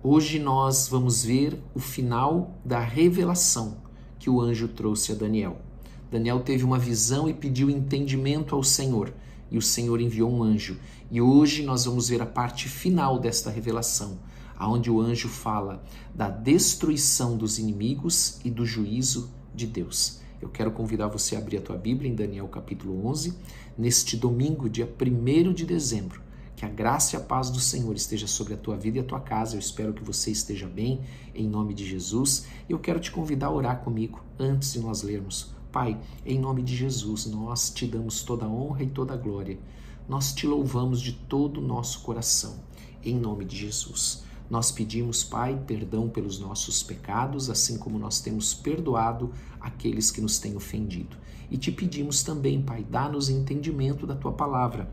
Hoje nós vamos ver o final da revelação que o anjo trouxe a Daniel. Daniel teve uma visão e pediu entendimento ao Senhor, e o Senhor enviou um anjo. E hoje nós vamos ver a parte final desta revelação, onde o anjo fala da destruição dos inimigos e do juízo de Deus. Eu quero convidar você a abrir a tua Bíblia em Daniel capítulo 11, neste domingo, dia 1º de dezembro. Que a graça e a paz do Senhor esteja sobre a tua vida e a tua casa. Eu espero que você esteja bem, em nome de Jesus. E eu quero te convidar a orar comigo antes de nós lermos. Pai, em nome de Jesus, nós te damos toda a honra e toda a glória. Nós te louvamos de todo o nosso coração, em nome de Jesus. Nós pedimos, Pai, perdão pelos nossos pecados, assim como nós temos perdoado aqueles que nos têm ofendido. E te pedimos também, Pai, dá-nos entendimento da tua palavra,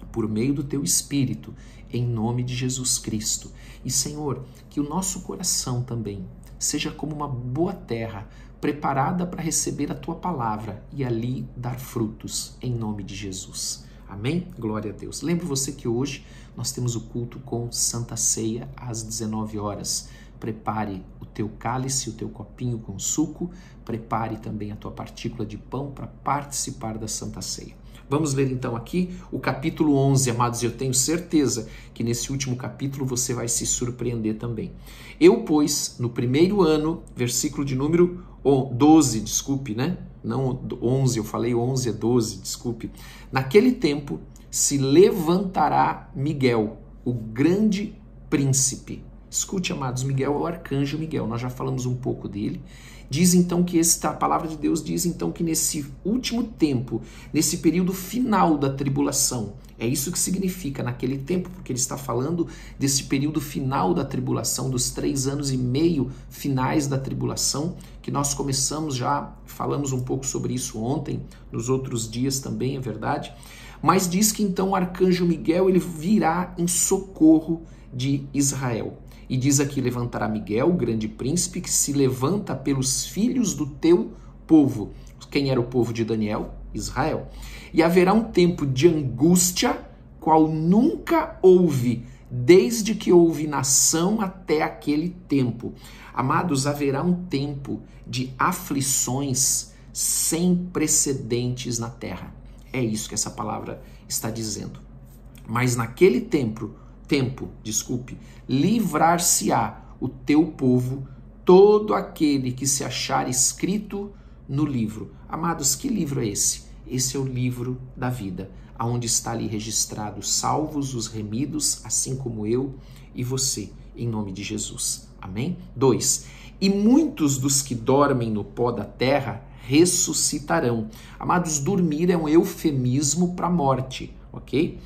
por meio do teu Espírito, em nome de Jesus Cristo. E, Senhor, que o nosso coração também seja como uma boa terra, preparada para receber a tua palavra e ali dar frutos, em nome de Jesus. Amém? Glória a Deus. Lembre você que hoje nós temos o culto com Santa Ceia às 19 horas. Prepare o teu cálice, o teu copinho com suco, prepare também a tua partícula de pão para participar da Santa Ceia. Vamos ler então aqui o capítulo 11, amados, e eu tenho certeza que nesse último capítulo você vai se surpreender também. Eu, pois, no primeiro ano, versículo de número 12, desculpe, né? Não 11, eu falei 11, é 12, desculpe. Naquele tempo se levantará Miguel, o grande príncipe. Escute, amados, Miguel é o arcanjo Miguel, nós já falamos um pouco dele. Diz então que a palavra de Deus diz então que nesse último tempo, nesse período final da tribulação, é isso que significa naquele tempo, porque ele está falando desse período final da tribulação, dos 3 anos e meio finais da tribulação, que nós começamos já, falamos um pouco sobre isso ontem, nos outros dias também, é verdade. Mas diz que então o arcanjo Miguel ele virá em socorro de Israel. E diz aqui, levantará Miguel, o grande príncipe, que se levanta pelos filhos do teu povo. Quem era o povo de Daniel? Israel. E haverá um tempo de angústia, qual nunca houve, desde que houve nação até aquele tempo. Amados, haverá um tempo de aflições sem precedentes na terra. É isso que essa palavra está dizendo. Mas naquele tempo, livrar-se-á o teu povo, todo aquele que se achar escrito no livro. Amados, que livro é esse? Esse é o livro da vida, onde está ali registrado salvos os remidos, assim como eu e você, em nome de Jesus. Amém? 2. E muitos dos que dormem no pó da terra ressuscitarão. Amados, dormir é um eufemismo para a morte, ok?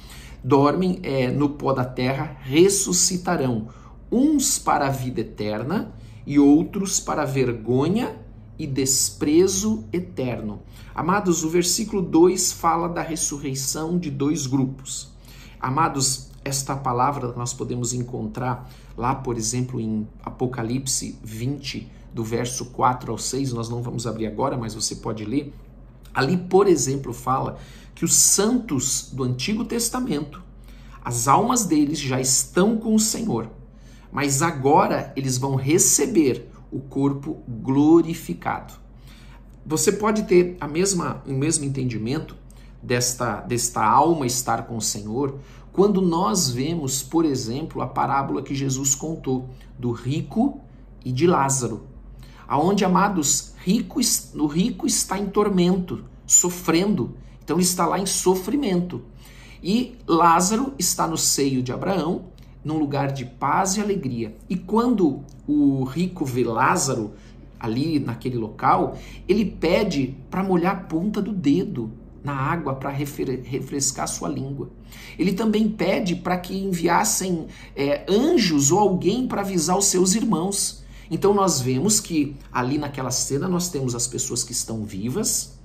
Dormem no pó da terra, ressuscitarão, uns para a vida eterna e outros para a vergonha e desprezo eterno. Amados, o versículo 2 fala da ressurreição de 2 grupos. Amados, esta palavra nós podemos encontrar lá, por exemplo, em Apocalipse 20, do verso 4 ao 6, nós não vamos abrir agora, mas você pode ler. Ali, por exemplo, fala que os santos do Antigo Testamento, as almas deles já estão com o Senhor, mas agora eles vão receber o corpo glorificado. Você pode ter o mesmo entendimento desta alma estar com o Senhor quando nós vemos, por exemplo, a parábola que Jesus contou do rico e de Lázaro, aonde, amados, o rico está em tormento, sofrendo, então ele está lá em sofrimento. E Lázaro está no seio de Abraão, num lugar de paz e alegria. E quando o rico vê Lázaro ali naquele local, ele pede para molhar a ponta do dedo na água para refrescar sua língua. Ele também pede para que enviassem anjos ou alguém para avisar os seus irmãos. Então nós vemos que ali naquela cena nós temos as pessoas que estão vivas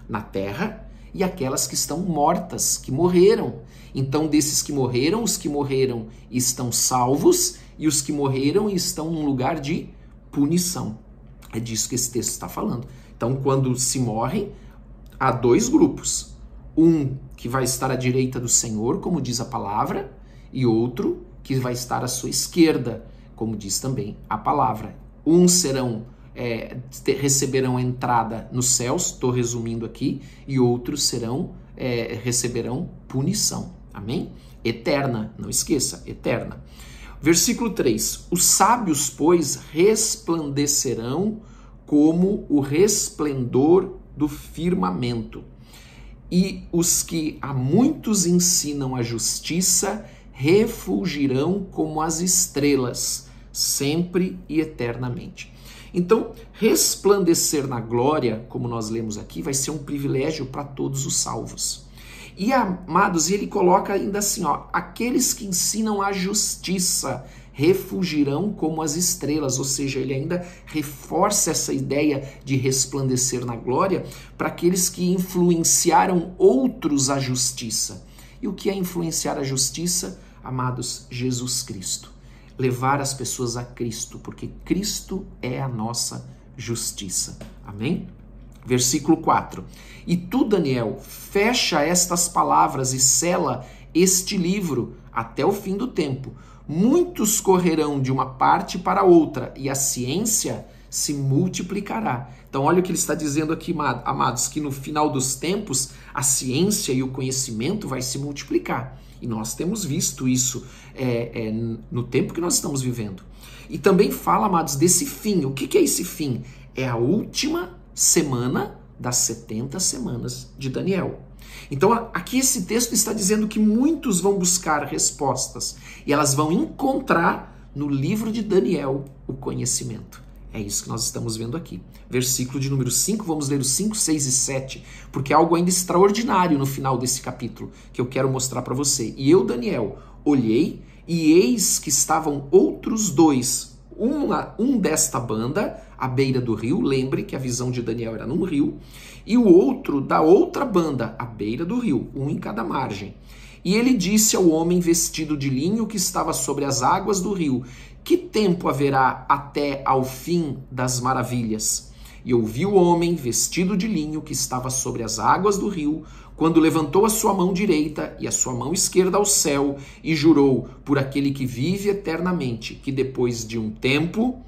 na terra e aquelas que estão mortas, que morreram. Então desses que morreram, os que morreram estão salvos e os que morreram estão num lugar de punição. É disso que esse texto está falando. Então quando se morrem, há 2 grupos. Um que vai estar à direita do Senhor, como diz a palavra, e outro que vai estar à sua esquerda, como diz também a palavra. Uns receberão entrada nos céus, estou resumindo aqui, e outros receberão punição. Amém? Eterna, não esqueça, eterna. Versículo 3. Os sábios, pois, resplandecerão como o resplendor do firmamento, e os que a muitos ensinam a justiça refulgirão como as estrelas, sempre e eternamente. Então, resplandecer na glória, como nós lemos aqui, vai ser um privilégio para todos os salvos. E, amados, ele coloca ainda assim, aqueles que ensinam a justiça refulgirão como as estrelas, ou seja, ele ainda reforça essa ideia de resplandecer na glória para aqueles que influenciaram outros à justiça. E o que é influenciar a justiça? Amados, Jesus Cristo. Levar as pessoas a Cristo, porque Cristo é a nossa justiça. Amém? Versículo 4. E tu, Daniel, fecha estas palavras e sela este livro até o fim do tempo. Muitos correrão de uma parte para outra e a ciência se multiplicará. Então olha o que ele está dizendo aqui, amados, que no final dos tempos a ciência e o conhecimento vai se multiplicar. E nós temos visto isso no tempo que nós estamos vivendo. E também fala, amados, desse fim. O que é esse fim? É a última semana das 70 semanas de Daniel. Então aqui esse texto está dizendo que muitos vão buscar respostas e elas vão encontrar no livro de Daniel o conhecimento. É isso que nós estamos vendo aqui. Versículo de número 5, vamos ler os 5, 6 e 7, porque é algo ainda extraordinário no final desse capítulo que eu quero mostrar para você. E eu, Daniel, olhei e eis que estavam outros dois, um desta banda, à beira do rio, lembre que a visão de Daniel era num rio, e o outro da outra banda, à beira do rio, um em cada margem. E ele disse ao homem vestido de linho que estava sobre as águas do rio: que tempo haverá até ao fim das maravilhas? E ouvi o homem vestido de linho que estava sobre as águas do rio, quando levantou a sua mão direita e a sua mão esquerda ao céu, e jurou por aquele que vive eternamente, que depois de um tempo,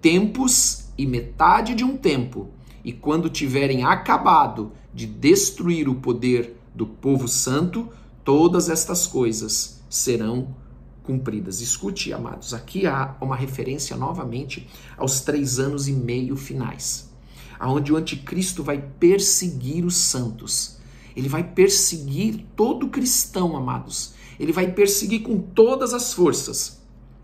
tempos e metade de um tempo, e quando tiverem acabado de destruir o poder do povo santo, todas estas coisas serão cumpridas. Escute, amados, aqui há uma referência novamente aos 3 anos e meio finais, onde o anticristo vai perseguir os santos. Ele vai perseguir todo cristão, amados. Ele vai perseguir com todas as forças.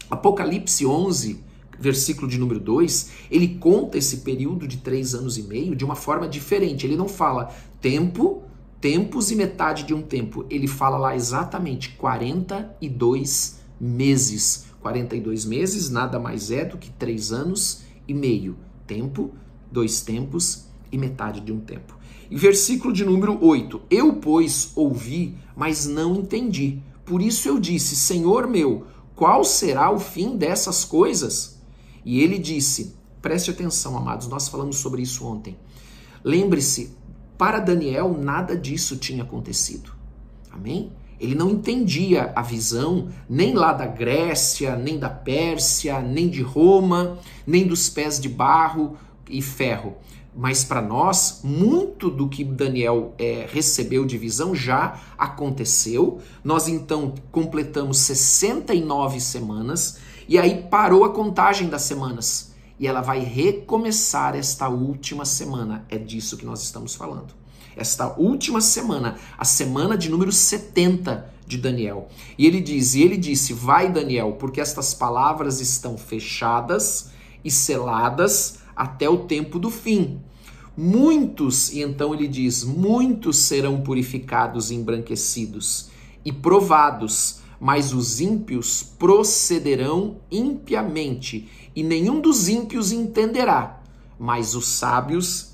Apocalipse 11, versículo de número 2, ele conta esse período de 3 anos e meio de uma forma diferente. Ele não fala tempos e metade de um tempo. Ele fala lá exatamente 42 meses. 42 meses nada mais é do que 3 anos e meio. Tempo, 2 tempos e metade de um tempo. E versículo de número 8. Eu, pois, ouvi, mas não entendi. Por isso eu disse: Senhor meu, qual será o fim dessas coisas? E ele disse, preste atenção, amados, nós falamos sobre isso ontem. Lembre-se, para Daniel nada disso tinha acontecido. Amém? Ele não entendia a visão nem lá da Grécia, nem da Pérsia, nem de Roma, nem dos pés de barro e ferro. Mas para nós, muito do que Daniel recebeu de visão já aconteceu. Nós então completamos 69 semanas e aí parou a contagem das semanas. E ela vai recomeçar esta última semana. É disso que nós estamos falando. Esta última semana, a semana de número 70 de Daniel. E ele disse, vai Daniel, porque estas palavras estão fechadas e seladas até o tempo do fim. Muitos, e então ele diz, muitos serão purificados e embranquecidos e provados, mas os ímpios procederão impiamente, e nenhum dos ímpios entenderá, mas os sábios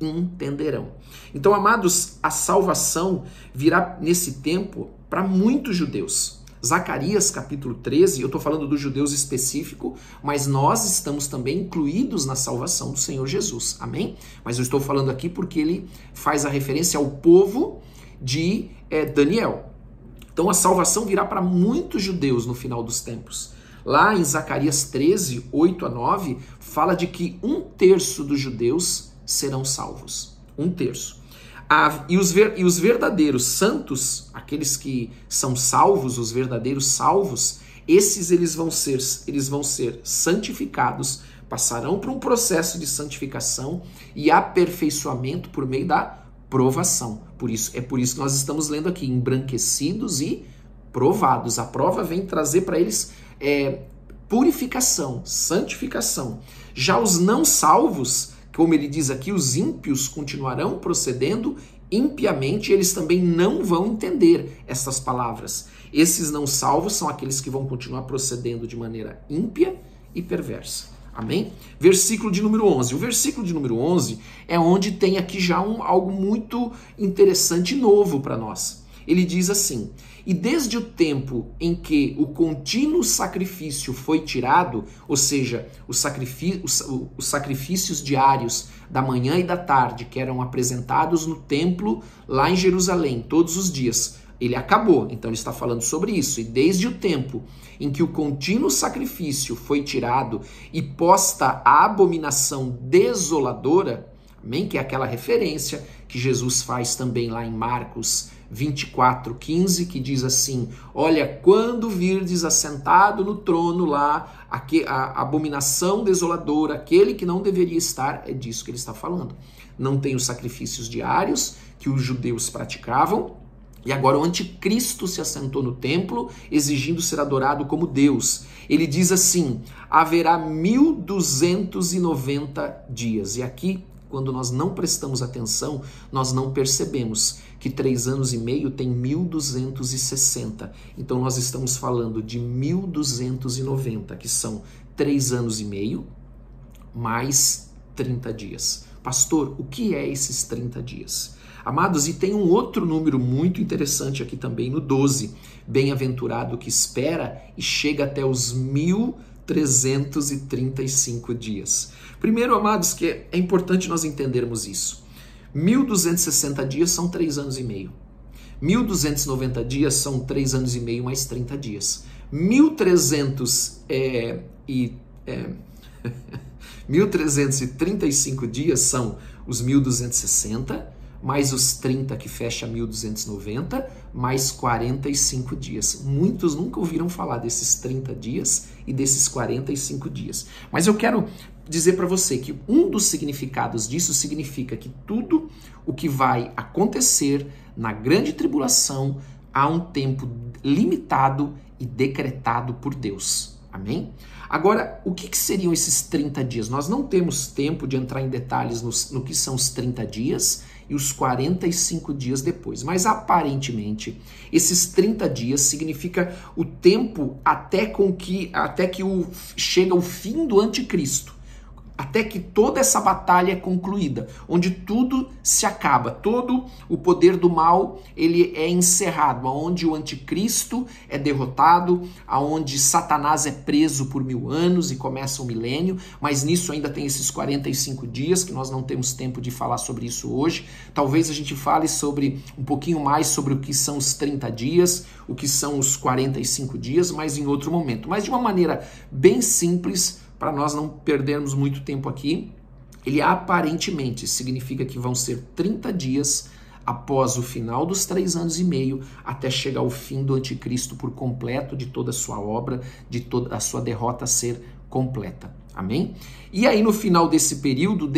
entenderão. Então, amados, a salvação virá nesse tempo para muitos judeus. Zacarias capítulo 13, eu estou falando dos judeus específico, mas nós estamos também incluídos na salvação do Senhor Jesus, amém? Mas eu estou falando aqui porque ele faz a referência ao povo de Daniel. Então a salvação virá para muitos judeus no final dos tempos. Lá em Zacarias 13, 8 a 9, fala de que 1/3 dos judeus serão salvos. 1/3. E os verdadeiros santos, aqueles que são salvos, os verdadeiros salvos, esses eles vão ser santificados, passarão por um processo de santificação e aperfeiçoamento por meio da provação. É por isso que nós estamos lendo aqui, embranquecidos e provados. A prova vem trazer para eles purificação, santificação. Já os não salvos, como ele diz aqui, os ímpios continuarão procedendo impiamente, eles também não vão entender essas palavras. Esses não salvos são aqueles que vão continuar procedendo de maneira ímpia e perversa. Amém? Versículo de número 11. O versículo de número 11 é onde tem aqui já algo muito interessante e novo para nós. Ele diz assim: e desde o tempo em que o contínuo sacrifício foi tirado, ou seja, os sacrifícios diários da manhã e da tarde, que eram apresentados no templo lá em Jerusalém, todos os dias, ele acabou. Então ele está falando sobre isso. E desde o tempo em que o contínuo sacrifício foi tirado e posta a abominação desoladora, amém? Que é aquela referência que Jesus faz também lá em Marcos 24:15, que diz assim: olha, quando virdes assentado no trono lá, a abominação desoladora, aquele que não deveria estar, é disso que ele está falando. Não tem os sacrifícios diários que os judeus praticavam, e agora o anticristo se assentou no templo, exigindo ser adorado como Deus. Ele diz assim: haverá 1290 dias. E aqui, quando nós não prestamos atenção, nós não percebemos que 3 anos e meio tem 1260. Então nós estamos falando de 1290, que são 3 anos e meio mais 30 dias. Pastor, o que é esses 30 dias? Amados, e tem um outro número muito interessante aqui também no 12. Bem-aventurado que espera e chega até os 1335 dias. Primeiro, amados, que é importante nós entendermos isso. 1260 dias são 3 anos e meio. 1290 dias são 3 anos e meio mais 30 dias. 1335 dias são os 1260, mais os 30 que fecha 1290, mais 45 dias. Muitos nunca ouviram falar desses 30 dias e desses 45 dias. Mas eu quero dizer para você que um dos significados disso significa que tudo o que vai acontecer na grande tribulação há um tempo limitado e decretado por Deus. Amém? Agora, o que seriam esses 30 dias? Nós não temos tempo de entrar em detalhes no que são os 30 dias e os 45 dias depois. Mas, aparentemente, esses 30 dias significa o tempo até que chega o fim do anticristo. Até que toda essa batalha é concluída, onde tudo se acaba, todo o poder do mal ele é encerrado, onde o anticristo é derrotado, onde Satanás é preso por 1000 anos e começa o milênio, mas nisso ainda tem esses 45 dias, que nós não temos tempo de falar sobre isso hoje. Talvez a gente fale um pouquinho mais sobre o que são os 30 dias, o que são os 45 dias, mas em outro momento. Mas de uma maneira bem simples, para nós não perdermos muito tempo aqui, ele aparentemente significa que vão ser 30 dias após o final dos 3 anos e meio, até chegar ao fim do anticristo por completo, de toda a sua obra, de toda a sua derrota ser completa. Amém? E aí no final desse período,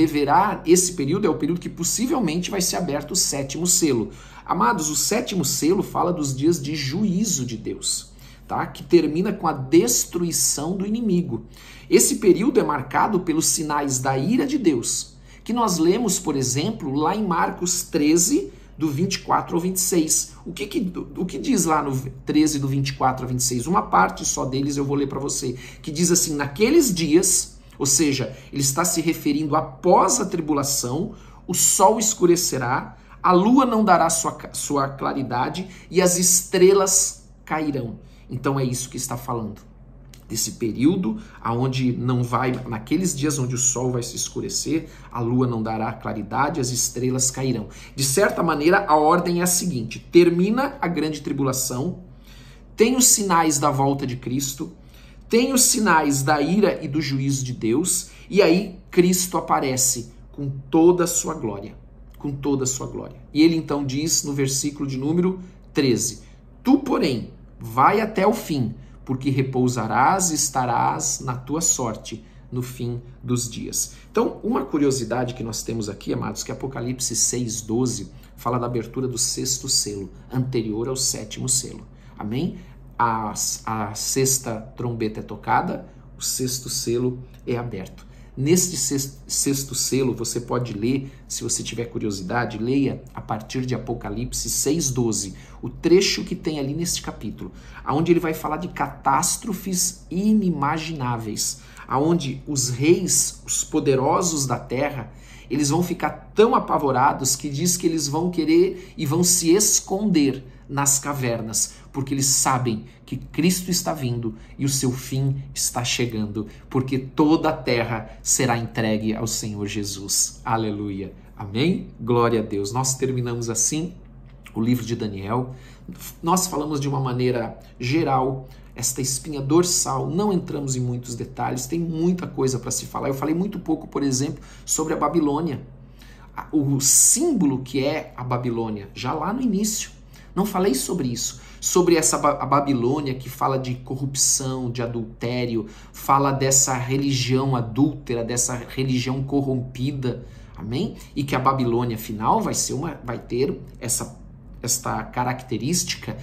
esse período é o período que possivelmente vai ser aberto o 7º selo. Amados, o 7º selo fala dos dias de juízo de Deus, tá? Que termina com a destruição do inimigo. Esse período é marcado pelos sinais da ira de Deus, que nós lemos, por exemplo, lá em Marcos 13, do 24 ao 26. O que diz lá no 13, do 24 ao 26? Uma parte só deles eu vou ler para você, que diz assim: naqueles dias, ou seja, ele está se referindo após a tribulação, o sol escurecerá, a lua não dará sua claridade e as estrelas cairão. Então é isso que está falando. Desse período aonde não vai, naqueles dias onde o sol vai se escurecer, a lua não dará claridade, as estrelas cairão. De certa maneira, a ordem é a seguinte: termina a grande tribulação, tem os sinais da volta de Cristo, tem os sinais da ira e do juízo de Deus, e aí Cristo aparece com toda a sua glória, com toda a sua glória. E ele então diz no versículo de número 13, tu, porém, vai até o fim, porque repousarás e estarás na tua sorte no fim dos dias. Então, uma curiosidade que nós temos aqui, amados, que Apocalipse 6:12 fala da abertura do 6º selo, anterior ao 7º selo. Amém? A 6ª trombeta é tocada, o 6º selo é aberto. Neste 6º selo, você pode ler, se você tiver curiosidade, leia a partir de Apocalipse 6:12, o trecho que tem ali neste capítulo, onde ele vai falar de catástrofes inimagináveis, onde os reis, os poderosos da terra, eles vão ficar tão apavorados que diz que eles vão querer e vão se esconder nas cavernas, porque eles sabem que Cristo está vindo e o seu fim está chegando, porque toda a terra será entregue ao Senhor Jesus. Aleluia. Amém? Glória a Deus. Nós terminamos assim o livro de Daniel. Nós falamos de uma maneira geral esta espinha dorsal, não entramos em muitos detalhes, tem muita coisa para se falar. Eu falei muito pouco, por exemplo, sobre a Babilônia, o símbolo que é a Babilônia, já lá no início. Não falei sobre isso, sobre a Babilônia que fala de corrupção, de adultério, fala dessa religião adúltera, dessa religião corrompida, amém? E que a Babilônia final vai ter esta característica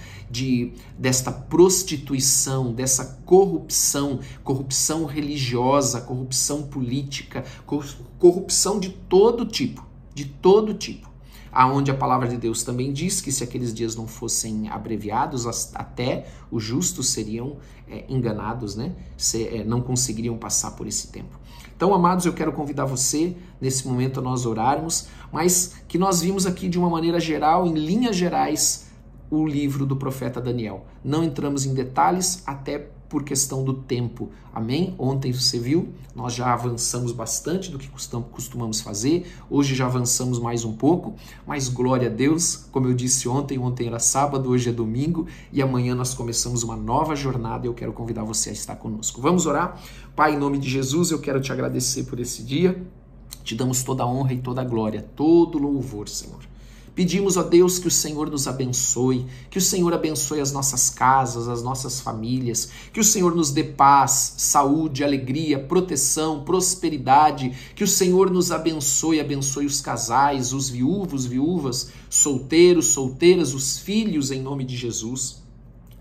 desta prostituição, dessa corrupção religiosa, corrupção política, corrupção de todo tipo, aonde a palavra de Deus também diz que se aqueles dias não fossem abreviados, até os justos seriam enganados, né? Não conseguiriam passar por esse tempo. Então, amados, eu quero convidar você, nesse momento, a nós orarmos, mas que nós vimos aqui de uma maneira geral, em linhas gerais, o livro do profeta Daniel. Não entramos em detalhes, até por questão do tempo. Amém? Ontem você viu, nós já avançamos bastante do que costumamos fazer, hoje já avançamos mais um pouco, mas glória a Deus, como eu disse ontem era sábado, hoje é domingo, e amanhã nós começamos uma nova jornada e eu quero convidar você a estar conosco. Vamos orar? Pai, em nome de Jesus, eu quero te agradecer por esse dia, te damos toda a honra e toda a glória, todo louvor, Senhor. Pedimos, ó Deus, que o Senhor nos abençoe, que o Senhor abençoe as nossas casas, as nossas famílias, que o Senhor nos dê paz, saúde, alegria, proteção, prosperidade, que o Senhor nos abençoe os casais, os viúvos, viúvas, solteiros, solteiras, os filhos, em nome de Jesus.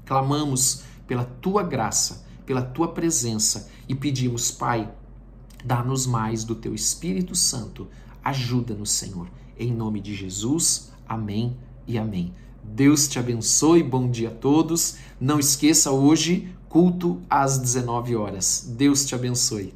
Clamamos pela Tua graça, pela Tua presença e pedimos, Pai, dá-nos mais do Teu Espírito Santo, ajuda-nos, Senhor. Em nome de Jesus, amém e amém. Deus te abençoe, bom dia a todos. Não esqueça, hoje, culto às 19 horas. Deus te abençoe.